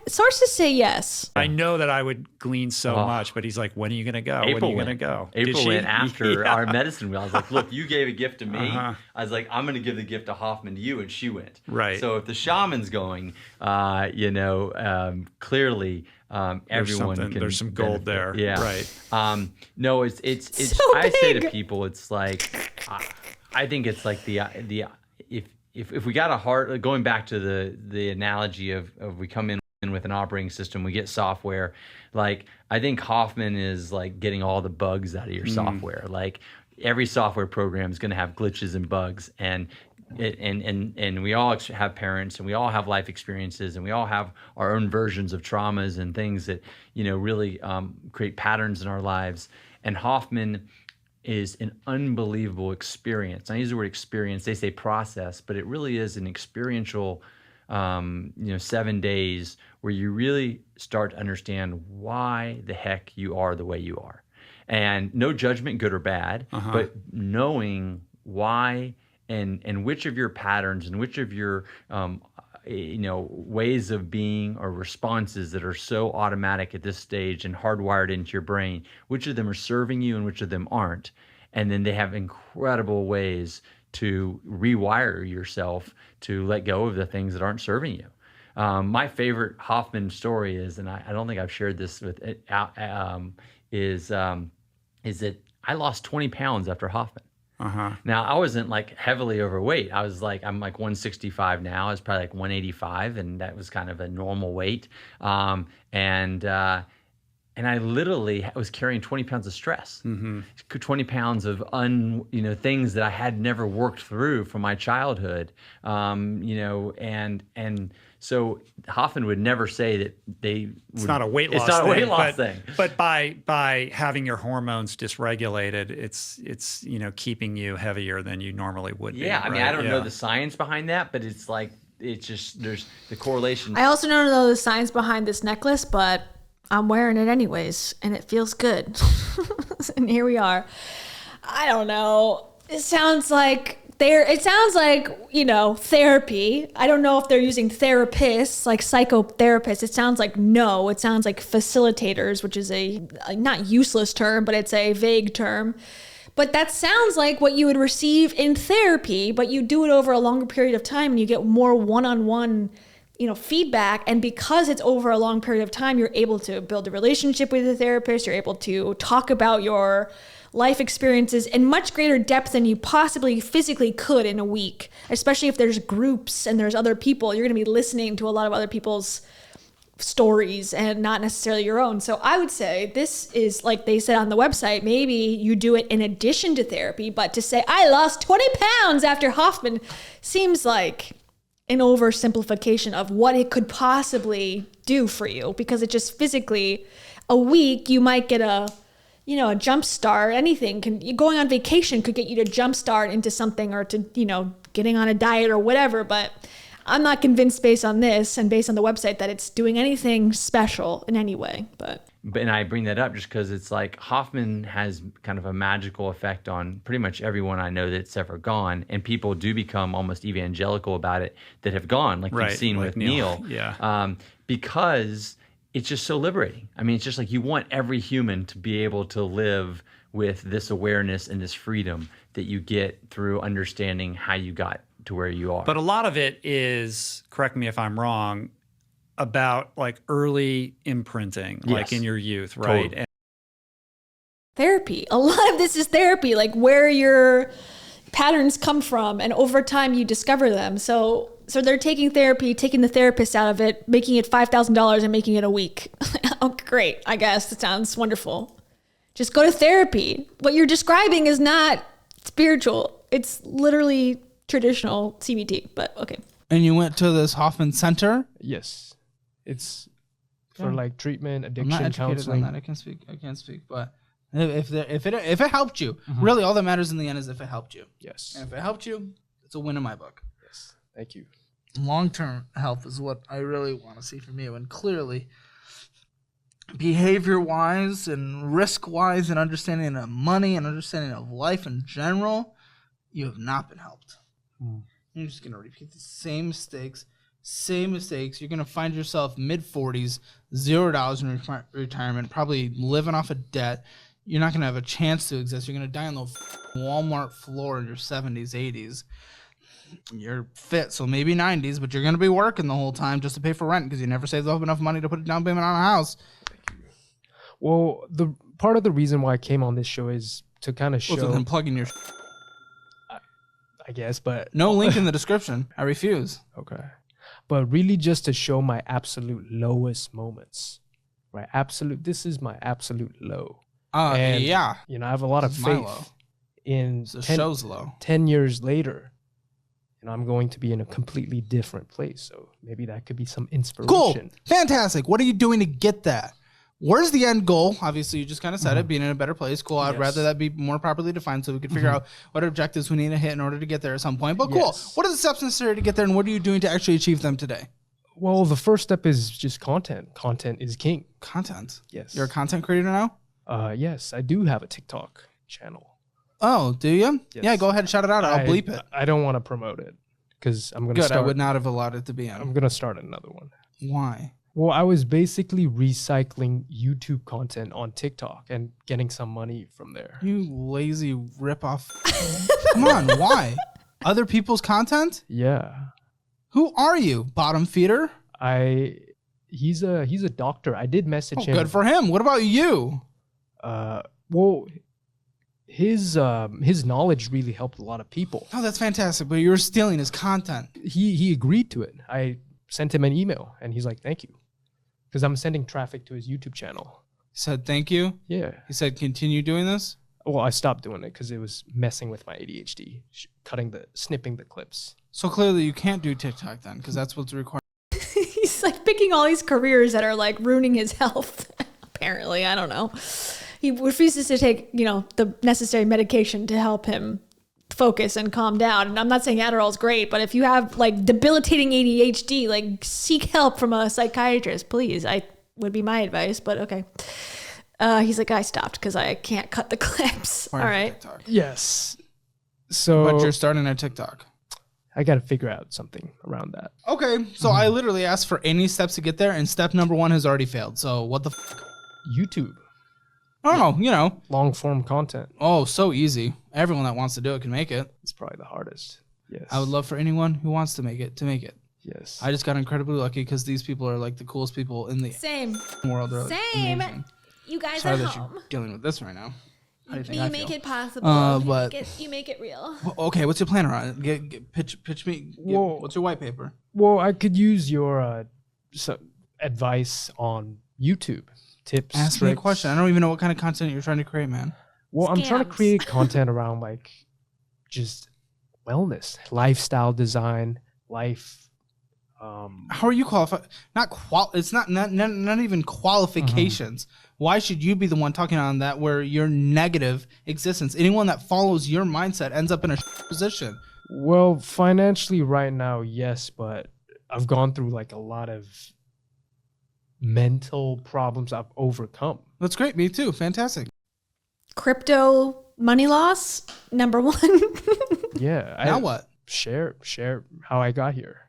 Sources say yes. I know that I would glean so much, but he's like, when are you going to go? April when are you went. going to go? April went after our medicine wheel. I was like, look, you gave a gift to me. Uh-huh. I was like, I'm going to give the gift to Hoffman to you, and she went. Right. So if the shaman's going, clearly everyone can. There's some gold benefit. there. Yeah. Right. No, it's. So I say to big. people, it's like, I think it's like the if we got a heart, going back to the analogy of we come in with an operating system, we get software. Like, I think Hoffman is like getting all the bugs out of your software. Like, every software program is going to have glitches and bugs, and we all have parents, and we all have life experiences, and we all have our own versions of traumas and things that really create patterns in our lives. And Hoffman is an unbelievable experience. I use the word experience. They say process, but it really is an experiential 7 days where you really start to understand why the heck you are the way you are. And no judgment, good or bad, but knowing why and which of your patterns and which of your ways of being or responses that are so automatic at this stage and hardwired into your brain, which of them are serving you and which of them aren't. And then they have incredible ways to rewire yourself to let go of the things that aren't serving you. My favorite Hoffman story is, and I don't think I've shared this with is that I lost 20 pounds after Hoffman. Now, I wasn't like heavily overweight. I'm like 165 now. I was probably like 185, and that was kind of a normal weight. And I literally was carrying 20 pounds of stress, 20 pounds of things that I had never worked through from my childhood, and so Hoffman would never say that it's not a weight loss. It's not a weight loss thing. But by having your hormones dysregulated, it's keeping you heavier than you normally would be. Yeah, I mean, right? I don't know the science behind that, but it's like there's the correlation. I also don't know the science behind this necklace, but I'm wearing it anyways, and it feels good. And here we are. I don't know. It sounds like therapy. I don't know if they're using therapists, like psychotherapists. It sounds like no. It sounds like facilitators, which is a not useless term, but it's a vague term. But that sounds like what you would receive in therapy, but you do it over a longer period of time and you get more one-on-one feedback. And because it's over a long period of time, you're able to build a relationship with the therapist. You're able to talk about your life experiences in much greater depth than you possibly physically could in a week, especially if there's groups and there's other people. You're going to be listening to a lot of other people's stories and not necessarily your own. So I would say this is, like they said on the website, maybe you do it in addition to therapy, but to say, I lost 20 pounds after Hoffman seems like an oversimplification of what it could possibly do for you, because it just physically, a week, you might get a jump start. Anything going on vacation could get you to jump start into something, or to, getting on a diet or whatever. But I'm not convinced based on this and based on the website that it's doing anything special in any way. And I bring that up just because it's like Hoffman has kind of a magical effect on pretty much everyone I know that's ever gone. And people do become almost evangelical about it that have gone, like you've seen with Neil. Yeah. Because it's just so liberating. I mean, it's just like you want every human to be able to live with this awareness and this freedom that you get through understanding how you got to where you are. But a lot of it is, correct me if I'm wrong, about like early imprinting, like Yes. in your youth, right? Totally. And Therapy. A lot of this is therapy, like where your patterns come from, and over time you discover them. So they're taking therapy, taking the therapist out of it, making it $5,000 and making it a week. Oh, great. I guess that sounds wonderful. Just go to therapy. What you're describing is not spiritual. It's literally traditional CBT, but okay. And you went to this Hoffman Center? Yes, it's for like treatment, I'm addiction not educated counseling. on that. I can't speak. But if it helped you, really all that matters in the end is if it helped you. Yes. And if it helped you, it's a win in my book. Yes. Thank you. Long-term health is what I really want to see from you. And clearly, behavior-wise and risk-wise and understanding of money and understanding of life in general, you have not been helped. You're just going to repeat the same mistakes. You're going to find yourself mid-40s, $0 in retirement, probably living off of debt. You're not going to have a chance to exist. You're going to die on the Walmart floor in your 70s, 80s. You're fit, so maybe 90s, but you're going to be working the whole time just to pay for rent because you never saved up enough money to put a down payment on a house. Well, the part of the reason why I came on this show is to kind of show, Well, then plugging your I guess, but no link in the description. I refuse. okay. But really just to show my absolute lowest moments, right? This is my absolute low. And, Yeah. You know, I have a lot of This is my low. faith in The show's low. 10 years later, you know, I'm going to be in a completely different place. So maybe that could be some inspiration. Cool. Fantastic. What are you doing to get that? Where's the end goal? Obviously, you just kind of said it, being in a better place. Cool. I'd Yes. rather that be more properly defined so we could figure out what objectives we need to hit in order to get there at some point. But cool. Yes. What are the steps necessary to get there, and what are you doing to actually achieve them today? Well, the first step is just content. Content is king. Content. Yes. You're a content creator now? Yes, I do have a TikTok channel. Oh, do you? Yes. Yeah, go ahead and shout it out. I'll bleep it. I don't want to promote it because I'm going to Good. start. I would not have allowed it to be I'm on. going to start another one. Why? Well, I was basically recycling YouTube content on TikTok and getting some money from there. You lazy ripoff. Come on. Why? Other people's content? Yeah. Who are you? Bottom feeder? He's a doctor. I did message him. Good for him. What about you? Well, his knowledge really helped a lot of people. Oh, that's fantastic. But you're stealing his content. He agreed to it. I sent him an email and he's like, "Thank you." Because I'm sending traffic to his YouTube channel. He said, thank you. Yeah. He said, continue doing this. Well, I stopped doing it because it was messing with my ADHD, snipping the clips. So clearly you can't do TikTok then, because that's what's required. He's like picking all these careers that are like ruining his health. Apparently, I don't know. He refuses to take, the necessary medication to help him focus and calm down. And I'm not saying Adderall is great, but if you have like debilitating ADHD, like seek help from a psychiatrist, please. I would be my advice, but okay. He's like, I stopped because I can't cut the clips. All right. TikTok. Yes. So But you're starting a TikTok. I got to figure out something around that. Okay. So I literally asked for any steps to get there, and step number 1 has already failed. So what the YouTube, Oh, long form content. Oh, so easy. Everyone that wants to do it can make it. It's probably the hardest. Yes. I would love for anyone who wants to make it. Yes. I just got incredibly lucky because these people are like the coolest people in the Same. world. They're Same. amazing. You guys Sorry are that home. you're dealing with this right now. How do you think You I make feel? it possible. but- you make it real. Well, okay, what's your plan around it? Pitch me. Whoa. What's your white paper? Well, I could use your advice on YouTube tips. Ask me a tricks. question. I don't even know what kind of content you're trying to create, man. Well, I'm trying to Scams. create content around like just wellness, lifestyle design, life. How are you qualified? It's not even qualifications. Why should you be the one talking on that where your negative existence? Anyone that follows your mindset ends up in a position. Well, financially right now, yes, but I've gone through like a lot of mental problems I've overcome. That's great. Me too. Fantastic. Crypto money loss, number 1. Yeah. Now what? Share how I got here.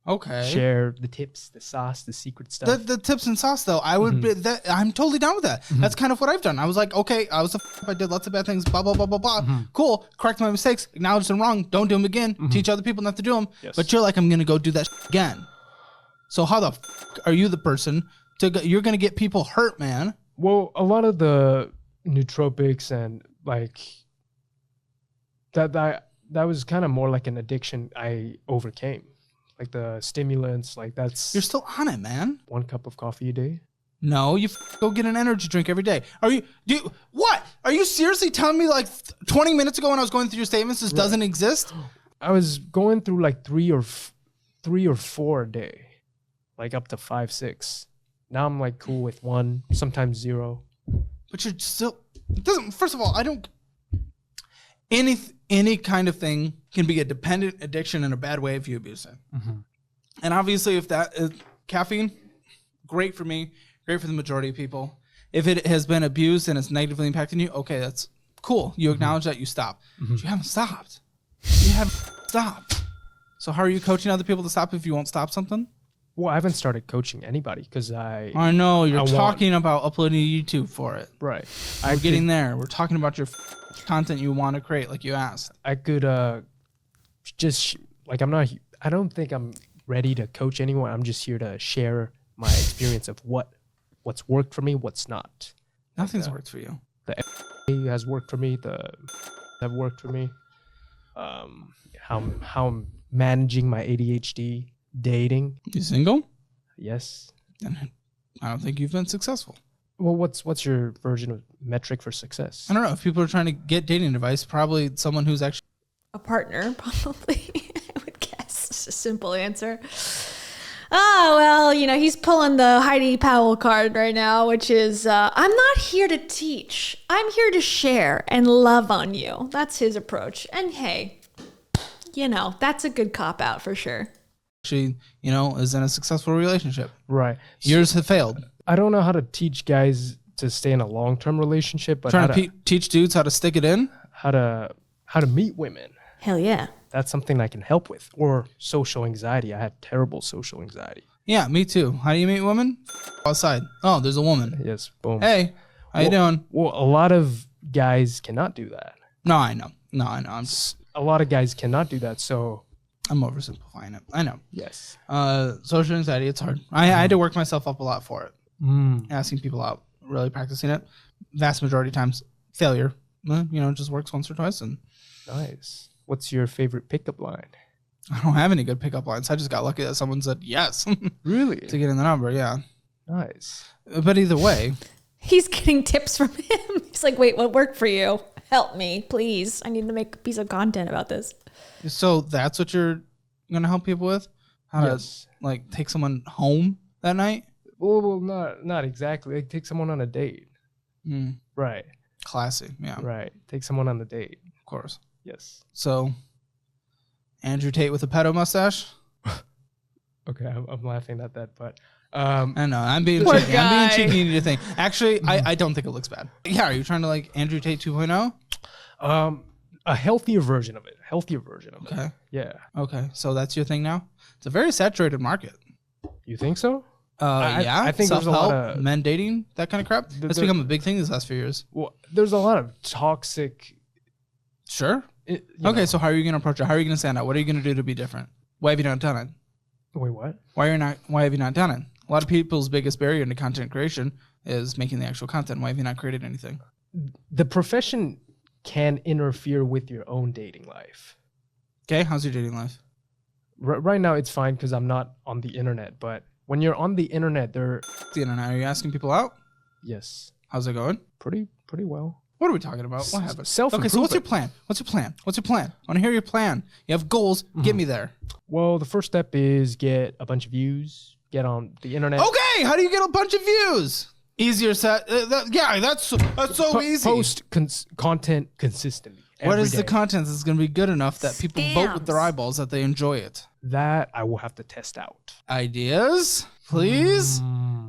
Okay. share the tips, the sauce, the secret stuff. The tips and sauce, though, I would be that I'm totally down with that. That's kind of what I've done. I was like, okay, I was I did lots of bad things, blah blah blah blah blah. Cool, correct my mistakes, acknowledge them wrong, don't do them again, teach other people not to do them. Yes. But you're like, I'm gonna go do that again. So how the are you the person to go, you're gonna get people hurt, man? Well, a lot of the nootropics and like that was kind of more like an addiction I overcame. Like the stimulants, like that's You're still on it, man. 1 cup of coffee a day. No, you go get an energy drink every day. What? Are you seriously telling me like 20 minutes ago when I was going through your statements this doesn't exist? I was going through like 3 or 4 a day, like up to 5, 6. Now I'm like cool with 1, sometimes 0. But you're still, it doesn't, first of all, I don't, any kind of thing can be a dependent addiction and a bad way if you abuse it. And obviously if that is caffeine, great for me, great for the majority of people. If it has been abused and it's negatively impacting you, okay, that's cool. You acknowledge that, you stop. But you haven't stopped. You haven't stopped. So how are you coaching other people to stop if you won't stop something? Well, I haven't started coaching anybody because I know you're I want- talking about uploading to YouTube for it. right. We're getting there. We're talking about your content you want to create, like you asked. I could just like I don't think I'm ready to coach anyone. I'm just here to share my experience of what's worked for me, what's not. Nothing's worked for you. The has worked for me. The have worked for me. How I'm managing my ADHD, dating. You single? Yes. Then I don't think you've been successful. Well, what's your version of metric for success? I don't know. If people are trying to get dating advice, probably someone who's actually A partner, probably. I would guess. It's a simple answer. Oh, well, he's pulling the Heidi Powell card right now, which is, I'm not here to teach. I'm here to share and love on you. That's his approach. And hey, that's a good cop-out for sure. is in a successful relationship. Right. Yours have failed. I don't know how to teach guys to stay in a long-term relationship, but Trying to teach dudes how to stick it in? how to meet women. Hell yeah. That's something I can help with. Or social anxiety. I have terrible social anxiety. Yeah, me too. How do you meet women? Outside. Oh, there's a woman. Yes, boom. Hey, how you doing? Well, a lot of guys cannot do that. No, I know. A lot of guys cannot do that. So I'm oversimplifying it. I know. yes. Social anxiety, it's hard. I had to work myself up a lot for it. Asking people out, really practicing it. Vast majority of times, failure. It just works once or twice. And Nice. What's your favorite pickup line? I don't have any good pickup lines. I just got lucky that someone said yes Really? to get in the number. Yeah. Nice. But either way, He's getting tips from him. He's like, wait, what worked for you? Help me, please. I need to make a piece of content about this. so that's what you're going to help people with? How Yes. to, take someone home that night? Well, not exactly. Like, take someone on a date. Right. Classy. Yeah, Right. Take someone on a date. of course. Yes. So, Andrew Tate with a pedo mustache? Okay, I'm laughing at that, but I know. I'm being Poor cheeky. I'm being guy. cheeky. You need to think. Actually, I don't think it looks bad. Yeah, are you trying to Andrew Tate 2.0? a healthier version of it. Okay. Yeah. Okay. So that's your thing now? It's a very saturated market. You think so? Yeah. I think there's a lot Self-help, of men dating, that kind of crap. That's become a big thing these last few years. Well, there's a lot of toxic. Sure. You Okay. know. So how are you going to approach it? How are you going to stand out? What are you going to do to be different? Why have you not done it? Wait, what? Why have you not done it? A lot of people's biggest barrier into content creation is making the actual content. Why have you not created anything? The profession can interfere with your own dating life. Okay. How's your dating life? Right now, it's fine because I'm not on the internet. But when you're on the internet, The internet. Are you asking people out? yes, How's it going? pretty well. What are we talking about? What happened? Self-improvement. Okay, so what's your plan? What's your plan? I want to hear your plan. You have goals. Get me there. Well, the first step is get a bunch of views, get on the internet. Okay, how do you get a bunch of views? Easier set. That's so easy. Post content consistently. What every is the day. content that's going to be good enough that people vote with their Stamps. eyeballs that they enjoy it? That I will have to test out. Ideas, please.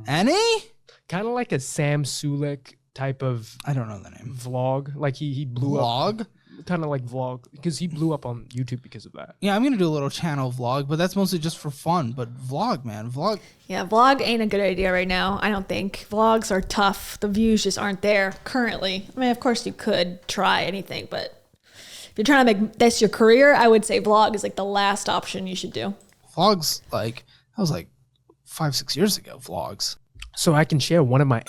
Any? Kind of like a Sam Sulek type of I don't know the name. vlog. Like he blew up. Vlog. kind of like vlog because he blew up on YouTube because of that. Yeah, I'm gonna do a little channel vlog, but that's mostly just for fun. But vlog, man, vlog. Yeah, vlog ain't a good idea right now. I don't think vlogs are tough. The views just aren't there currently. I mean, of course you could try anything, but if you're trying to make this your career, I would say vlog is like the last option you should do. Vlogs, like that was like 5-6 years ago. Vlogs. So I can share one of my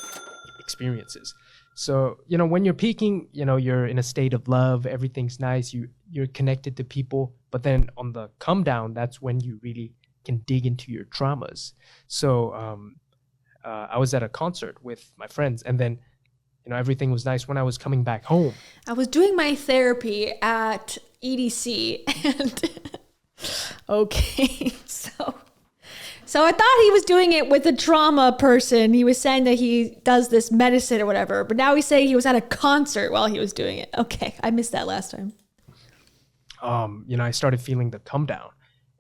experiences. So, you know, when you're peaking, you know, you're in a state of love, everything's nice, you're connected to people, but then on the come down, that's when you really can dig into your traumas. So I was at a concert with my friends, and then, you know, everything was nice. When I was coming back home, I was doing my therapy at EDC, and okay, so I thought he was doing it with a trauma person. He was saying that he does this medicine or whatever, but now he's saying he was at a concert while he was doing it. Okay, I missed that last time. you know, I started feeling the come down,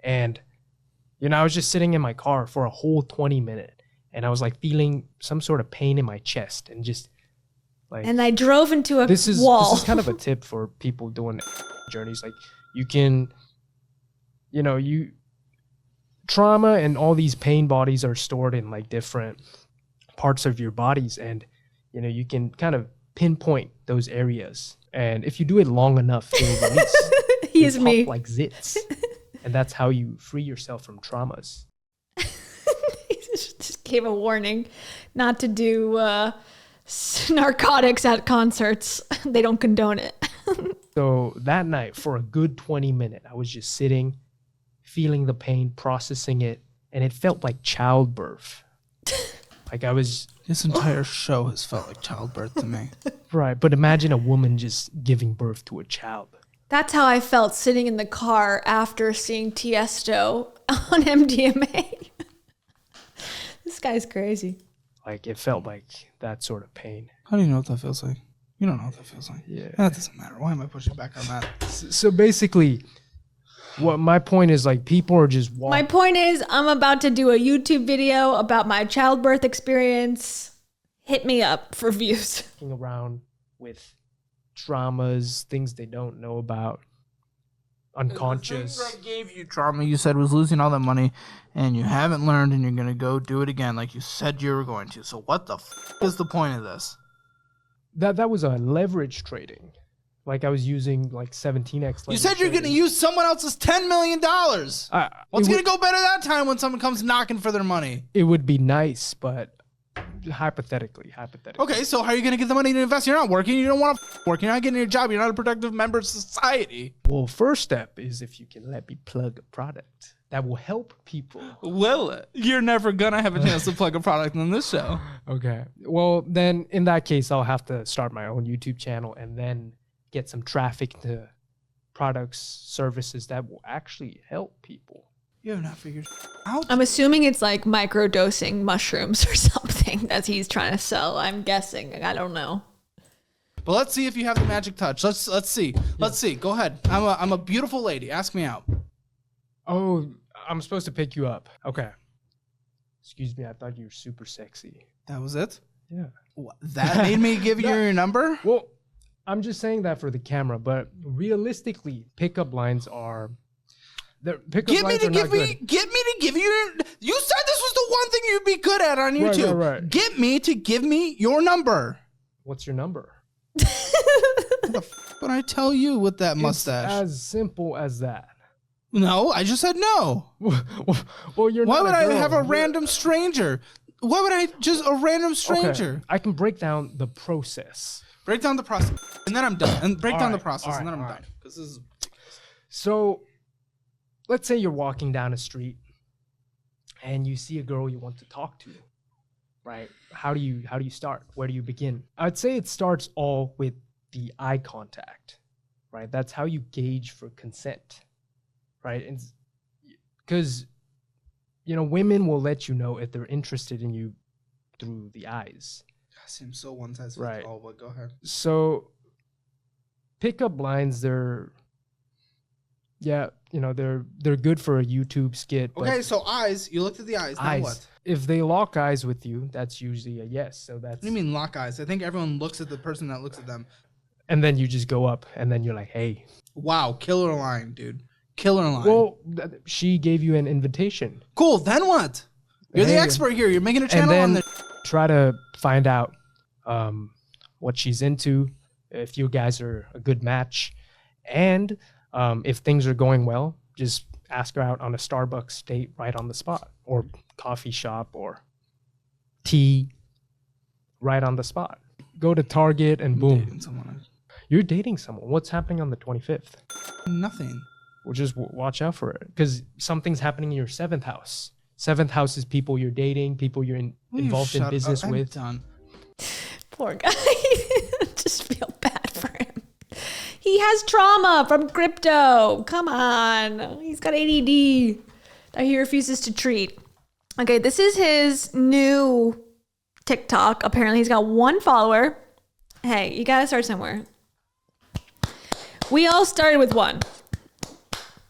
and, you know, I was just sitting in my car for a whole 20 minutes, and I was like feeling some sort of pain in my chest, and just like. And I drove into a wall. This is kind of a tip for people doing journeys. Like, you can, you know, trauma and all these pain bodies are stored in like different parts of your bodies, and, you know, you can kind of pinpoint those areas, and if you do it long enough, they'll release. He's me. Like zits, and that's how you free yourself from traumas. He just gave a warning not to do narcotics at concerts. They don't condone it. So that night, for a good 20 minutes, I was just sitting, feeling the pain, processing it, and it felt like childbirth. Like I was... This entire show has felt like childbirth to me. Right, but imagine a woman just giving birth to a child. That's how I felt sitting in the car after seeing Tiesto on MDMA. This guy's crazy. Like, it felt like that sort of pain. How do you know what that feels like? You don't know what that feels like. Yeah. That doesn't matter. Why am I pushing back on that? So basically, what my point is, like, people are just walking. My point is, I'm about to do a YouTube video about my childbirth experience. Hit me up for views. Around with traumas, things they don't know about, unconscious. The thing that gave you trauma, you said, was losing all that money, and you haven't learned, and you're going to go do it again like you said you were going to. So what the is the point of this? That was a leverage trading. Like, I was using like 17x. You said you're going to use someone else's $10 million. What's going to go better that time when someone comes knocking for their money? It would be nice, but hypothetically. Okay, so how are you going to get the money to invest? You're not working. You don't want to work. You're not getting your job. You're not a productive member of society. Well, first step is if you can let me plug a product that will help people. Well, you're never going to have a chance to plug a product on this show. Okay. Well, then in that case, I'll have to start my own YouTube channel and then get some traffic to products, services that will actually help people. You have not figured out. I'm assuming it's like microdosing mushrooms or something that he's trying to sell. I'm guessing. I don't know. But let's see if you have the magic touch. Let's see. Let's see. Go ahead. I'm a beautiful lady. Ask me out. Oh, I'm supposed to pick you up. Okay. Excuse me. I thought you were super sexy. That was it? Yeah. That made me give you your number? Well, I'm just saying that for the camera, but realistically, pickup lines are... Get me to give you. You said this was the one thing you'd be good at on YouTube. Right. Get me to give me your number. What's your number? What the would I tell you with that mustache? It's as simple as that. No, I just said no. Well, you're. Why not would a I girl. have a random stranger? Why would I just a random stranger? Okay. I can break down the process. Break down the process, and then I'm done. And break down the All process, right, and then I'm all done. right. Because this is So, let's say you're walking down a street, and you see a girl you want to talk to, right? How do you start? Where do you begin? I'd say it starts all with the eye contact, right? That's how you gauge for consent, right? And because, you know, women will let you know if they're interested in you through the eyes. seems so one size fits Right. all. But go ahead. So, pickup lines, they're good for a YouTube skit. But Okay, so eyes. You looked at the eyes. Now eyes, what? if they lock eyes with you, that's usually a yes. So that's What do you mean lock eyes? I think everyone looks at the person that looks at them. And then you just go up and then you're like, hey. Wow, killer line, dude. Killer line. Well, she gave you an invitation. Cool, then what? You're the expert here. You're making a channel on this. Try to find out what she's into, if you guys are a good match. And if things are going well, just ask her out on a Starbucks date right on the spot, or coffee shop, or tea right on the spot. Go to Target and boom. You're dating someone. What's happening on the 25th? Nothing. Well, just watch out for it, because something's happening in your 7th house. 7th house is people you're dating, people you're involved in business with. Done. Poor guy. Just feel bad for him. He has trauma from crypto. Come on. He's got ADD that he refuses to treat. Okay, this is his new TikTok. Apparently, he's got 1 follower. Hey, you got to start somewhere. We all started with 1.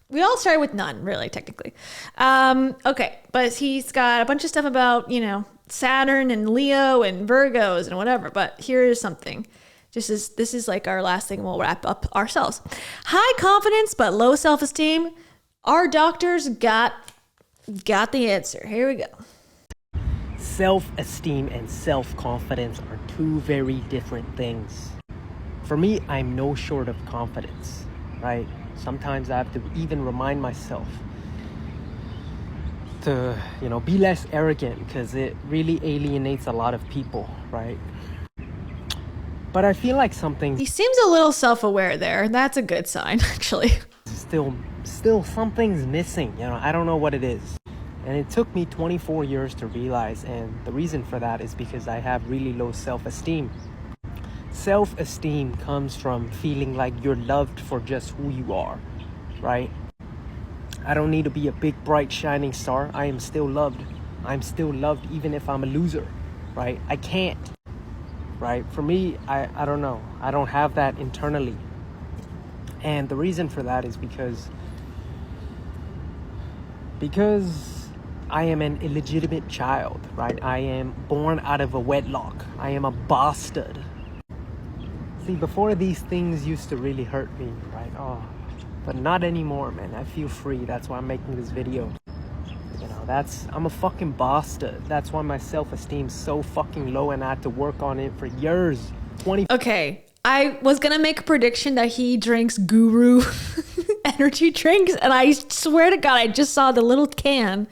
We all started with none, really, technically. Okay, but he's got a bunch of stuff about, Saturn and Leo and Virgos and whatever. But here is something. This is like our last thing. We'll wrap up ourselves. High confidence but low self-esteem. Our doctors got the answer. Here we go. Self-esteem and self-confidence are 2 very different things. For me, I'm no short of confidence, right? Sometimes I have to even remind myself to, be less arrogant, because it really alienates a lot of people, right? But I feel like He seems a little self-aware there. That's a good sign, actually. Still something's missing, I don't know what it is. And it took me 24 years to realize, and the reason for that is because I have really low self-esteem. Self-esteem comes from feeling like you're loved for just who you are, right? I don't need to be a big, bright, shining star. I am still loved. I'm still loved even if I'm a loser, right? I can't, right? For me, I don't know. I don't have that internally. And the reason for that is because I am an illegitimate child, right? I am born out of a wedlock. I am a bastard. See, before these things used to really hurt me, right? Oh, but not anymore, man. I feel free. That's why I'm making this video. I'm a fucking bastard. That's why my self-esteem's so fucking low, and I had to work on it for years. Okay, I was gonna make a prediction that he drinks Guru energy drinks, and I swear to God, I just saw the little can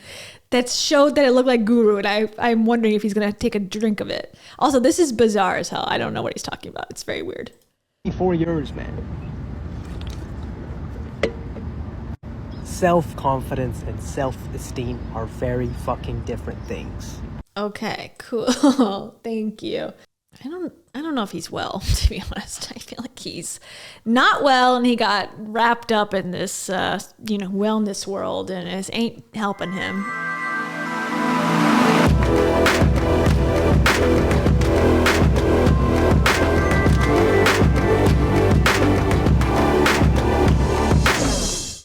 that showed that it looked like Guru, and I'm wondering if he's gonna take a drink of it. Also, this is bizarre as hell. I don't know what he's talking about. It's very weird. 4 years, man. Self-confidence and self-esteem are very fucking different things. Okay, cool. Thank you. I don't know if he's well, to be honest. I feel like he's not well, and he got wrapped up in this, wellness world, and it ain't helping him.